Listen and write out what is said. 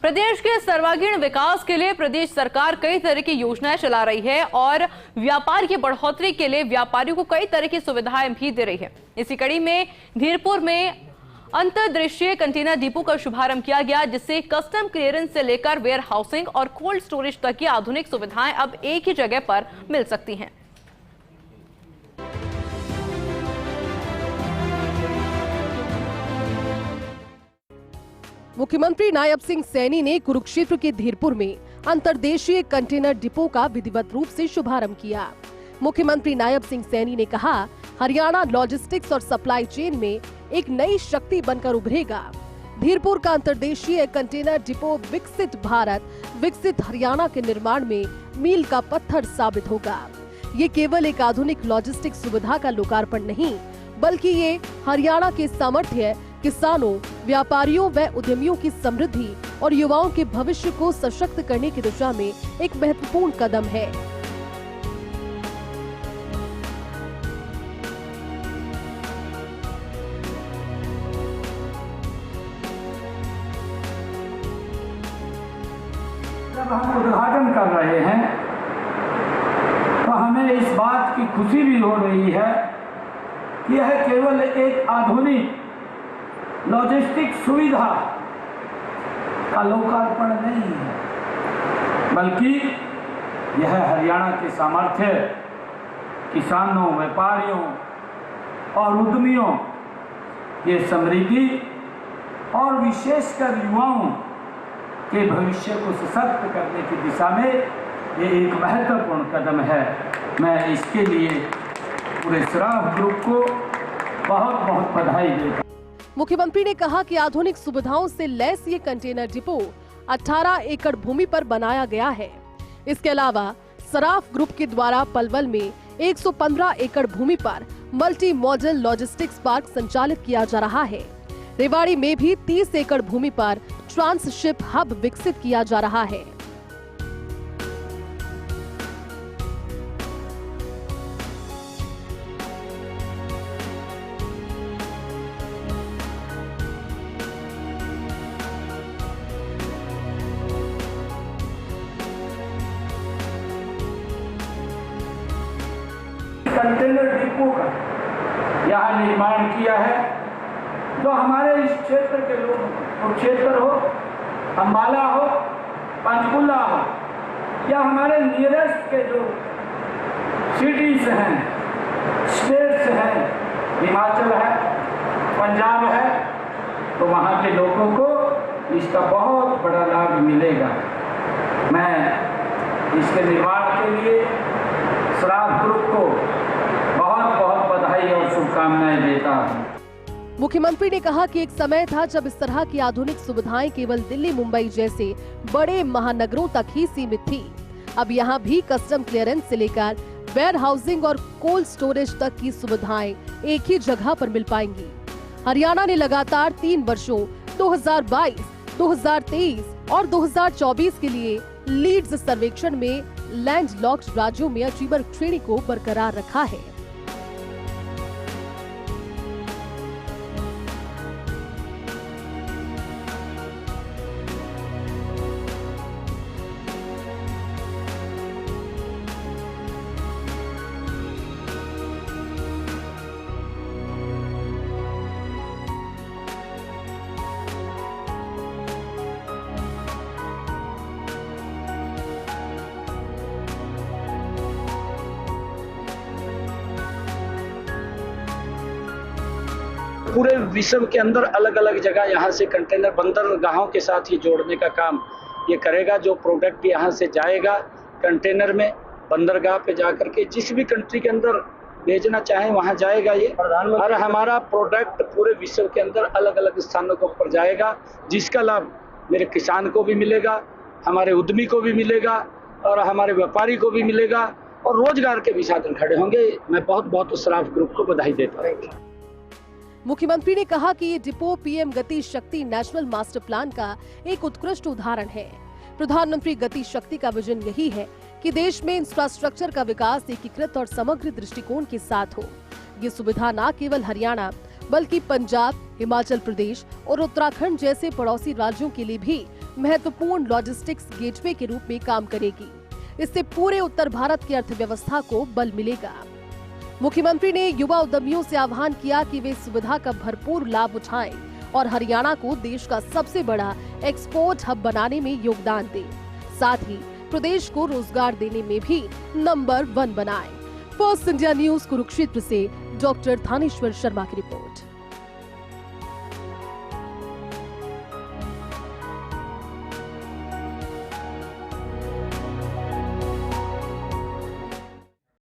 प्रदेश के सर्वांगीण विकास के लिए प्रदेश सरकार कई तरह की योजनाएं चला रही है और व्यापार की बढ़ोतरी के लिए व्यापारियों को कई तरह की सुविधाएं भी दे रही है। इसी कड़ी में धीरपुर में अंतर्देशीय कंटेनर डिपो का शुभारंभ किया गया, जिससे कस्टम क्लियरेंस से लेकर वेयर हाउसिंग और कोल्ड स्टोरेज तक की आधुनिक सुविधाएं अब एक ही जगह पर मिल सकती हैं। मुख्यमंत्री नायब सिंह सैनी ने कुरुक्षेत्र के धीरपुर में अंतर्देशीय कंटेनर डिपो का विधिवत रूप से शुभारंभ किया। मुख्यमंत्री नायब सिंह सैनी ने कहा, हरियाणा लॉजिस्टिक्स और सप्लाई चेन में एक नई शक्ति बनकर उभरेगा। धीरपुर का अंतर्देशीय कंटेनर डिपो विकसित भारत, विकसित हरियाणा के निर्माण में मील का पत्थर साबित होगा। ये केवल एक आधुनिक लॉजिस्टिक सुविधा का लोकार्पण नहीं, बल्कि ये हरियाणा के सामर्थ्य, किसानों, व्यापारियों व उद्यमियों की समृद्धि और युवाओं के भविष्य को सशक्त करने की दिशा में एक महत्वपूर्ण कदम है। जब हम उद्घाटन कर रहे हैं तो हमें इस बात की खुशी भी हो रही है कि यह केवल एक आधुनिक लॉजिस्टिक सुविधा का लोकार्पण नहीं है, बल्कि यह हरियाणा के सामर्थ्य, किसानों, व्यापारियों और उद्यमियों के समृद्धि और विशेषकर युवाओं के भविष्य को सशक्त करने की दिशा में ये एक महत्वपूर्ण कदम है। मैं इसके लिए पूरे सराफ ग्रुप को बहुत बहुत बधाई देता हूं। मुख्यमंत्री ने कहा कि आधुनिक सुविधाओं से लैस ये कंटेनर डिपो 18 एकड़ भूमि पर बनाया गया है। इसके अलावा सराफ ग्रुप के द्वारा पलवल में 115 एकड़ भूमि पर मल्टी मॉडल लॉजिस्टिक्स पार्क संचालित किया जा रहा है। रेवाड़ी में भी 30 एकड़ भूमि पर ट्रांसशिप हब विकसित किया जा रहा है। कंटेनर डिपो का यहाँ निर्माण किया है, जो हमारे इस क्षेत्र के लोग, कुरुक्षेत्र हो, अम्बाला हो, पंचकुला हो, या हमारे नियरेस्ट के जो सिटीज हैं, स्टेट्स हैं, हिमाचल है, पंजाब है, तो वहाँ के लोगों को इसका बहुत बड़ा लाभ मिलेगा। मैं इसके निर्माण के लिए सराफ ग्रुप को बहुत बहुत बधाई और शुभकामनाएं देता हूँ। मुख्यमंत्री ने कहा कि एक समय था जब इस तरह की आधुनिक सुविधाएं केवल दिल्ली, मुंबई जैसे बड़े महानगरों तक ही सीमित थी। अब यहां भी कस्टम क्लियरेंस से लेकर वेयर हाउसिंग और कोल्ड स्टोरेज तक की सुविधाएं एक ही जगह पर मिल पाएंगी। हरियाणा ने लगातार 3 वर्षों 2022, 2023 और 2024 के लिए लीड्स सर्वेक्षण में लैंडलॉक्ड राज्यों में अचीवर श्रेणी को बरकरार रखा है। पूरे विश्व के अंदर अलग अलग जगह यहाँ से कंटेनर बंदरगाहों के साथ ही जोड़ने का काम ये करेगा। जो प्रोडक्ट यहाँ से जाएगा कंटेनर में, बंदरगाह पे जाकर के जिस भी कंट्री के अंदर भेजना चाहे वहाँ जाएगा ये, और हमारा प्रोडक्ट पूरे विश्व के अंदर अलग अलग स्थानों के ऊपर जाएगा, जिसका लाभ मेरे किसान को भी मिलेगा, हमारे उद्यमी को भी मिलेगा और हमारे व्यापारी को भी मिलेगा और रोजगार के भी साधन खड़े होंगे। मैं बहुत बहुत सराफ ग्रुप को बधाई देता हूँ। मुख्यमंत्री ने कहा कि ये डिपो पीएम गति शक्ति नेशनल मास्टर प्लान का एक उत्कृष्ट उदाहरण है। प्रधानमंत्री गति शक्ति का विजन यही है कि देश में इंफ्रास्ट्रक्चर का विकास एकीकृत और समग्र दृष्टिकोण के साथ हो। ये सुविधा न केवल हरियाणा बल्कि पंजाब, हिमाचल प्रदेश और उत्तराखंड जैसे पड़ोसी राज्यों के लिए भी महत्वपूर्ण लॉजिस्टिक्स गेटवे के रूप में काम करेगी। इससे पूरे उत्तर भारत की अर्थव्यवस्था को बल मिलेगा। मुख्यमंत्री ने युवा उद्यमियों से आह्वान किया कि वे सुविधा का भरपूर लाभ उठाएं और हरियाणा को देश का सबसे बड़ा एक्सपोर्ट हब बनाने में योगदान दें। साथ ही प्रदेश को रोजगार देने में भी नंबर 1 बनाएं। फर्स्ट इंडिया न्यूज कुरुक्षेत्र से डॉक्टर थानेश्वर शर्मा की रिपोर्ट।